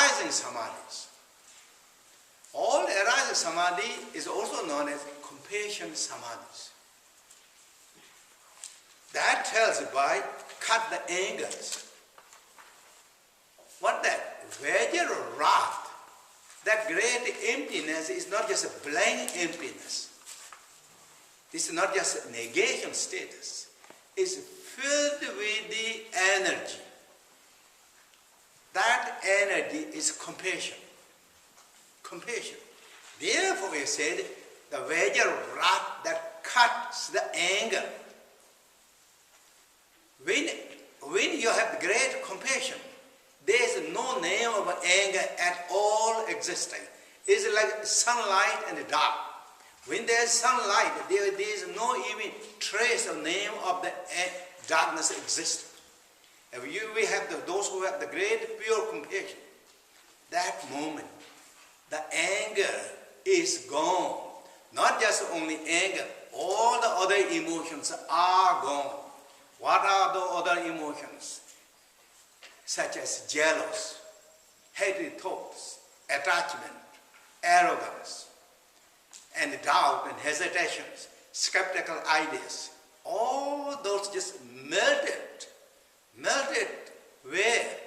arising samadhis. All arising samadhi is also known as compassion samadhis. That tells by cut the angers. What that? Vajra wrath, that great emptiness is not just a blank emptiness. This is not just a negation status. It's filled with the energy. That energy is compassion. Compassion. Therefore we said the Vajra wrath that cuts the anger. When you have great compassion, there is no name of anger at all existing. It's like sunlight and dark. When there is sunlight, there is no even trace of name of the darkness existing. If we have those who have the great pure compassion, that moment, the anger is gone. Not just only anger, all the other emotions are gone. What are the other emotions? Such as jealous, hatred thoughts, attachment, arrogance, and doubt and hesitations, skeptical ideas. All those just melted. Melted where?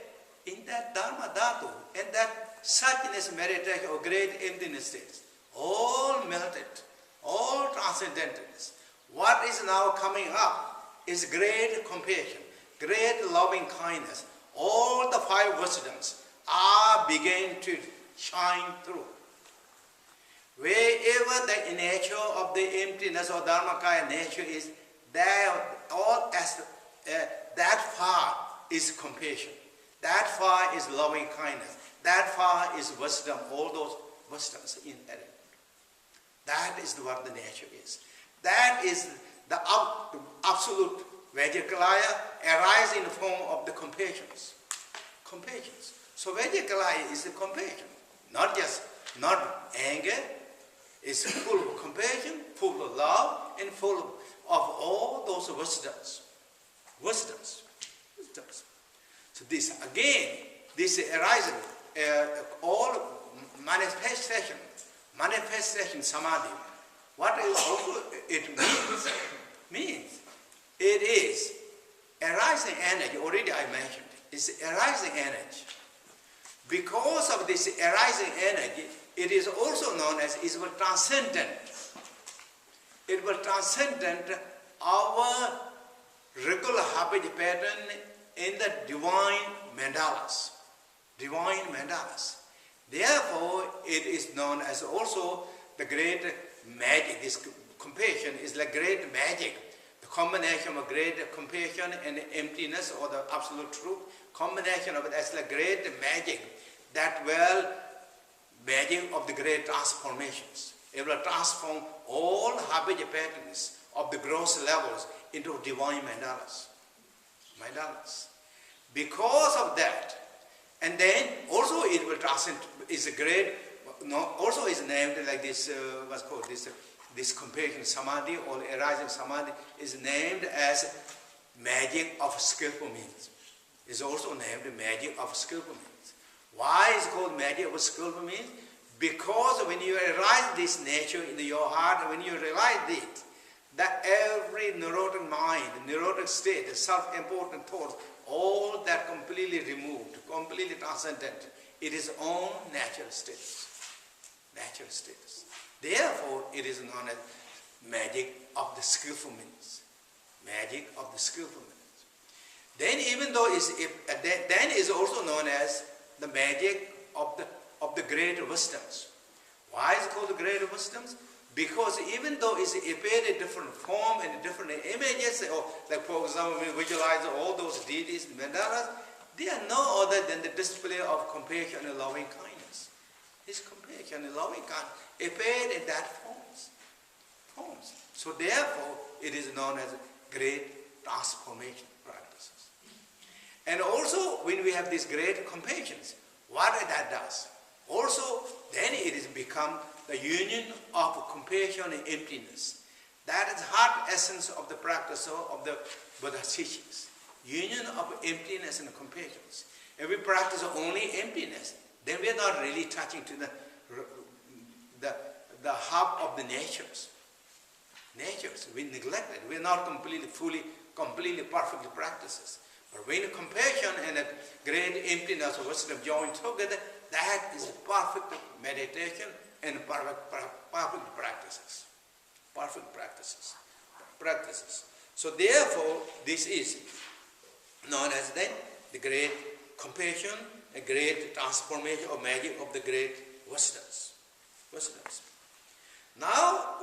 In that Dharma Dhatu, in that suchness meditation or great emptiness state. All melted, all transcendentness. What is now coming up is great compassion, great loving kindness. All the five wisdoms are beginning to shine through. Wherever the nature of the emptiness or Dharmakaya nature is, that far is compassion. That far is loving kindness. That far is wisdom, all those wisdoms inherent. That is what the nature is. That is the absolute Vajrakilaya arising in the form of the compassions. Compassions. So Vajrakilaya is the compassion. Not anger. It's full of compassion, full of love, and full of all those wisdoms. Wisdoms. So this arising, all manifestation samadhi. What is also it means? It is arising energy. Already I mentioned it. It's arising energy. Because of this arising energy, it is also known as it will transcendent. It will transcendent our regular habit pattern in the divine mandalas. Divine mandalas. Therefore, it is known as also the great magic. This compassion is like great magic. The combination of great compassion and emptiness or the absolute truth. Combination of it as like great magic. That magic of the great transformations. It will transform all habit patterns of the gross levels into divine mandalas. Mandalas. Because of that, and then also it will transcend, is a great, also is named like this, what's called this compassion samadhi or arising samadhi is named as magic of skillful means. Is also named magic of skillful means. Why is it called magic of skillful means? Because when you realize this nature in your heart, when you realize it, that every neurotic mind, neurotic state, self-important thoughts, all that completely removed, completely transcendent, it is own natural status. Natural status. Therefore, it is known as magic of the skillful means. Magic of the skillful means. Then, even though then is also known as the magic of the great wisdoms. Why is it called the great wisdoms? Because even though it's appeared in different form and different images, or like for example, we visualize all those deities, mandalas, they are no other than the display of compassion and loving kindness. His compassion and loving kindness appeared in that forms. So therefore, it is known as great transformation practices. And also, when we have these great compassions, what that does? Also, then it has become the union of compassion and emptiness. That is heart essence of the practice of the Buddha's teachings. Union of emptiness and compassion. If we practice only emptiness, then we are not really touching to the hub of the natures. We neglect it. We are not completely perfectly practices. But when compassion and a great emptiness of wisdom join together, that is perfect meditation and perfect practices. Perfect practices. So therefore, this is known as then the great compassion, a great transformation or magic of the great wisdoms. Now,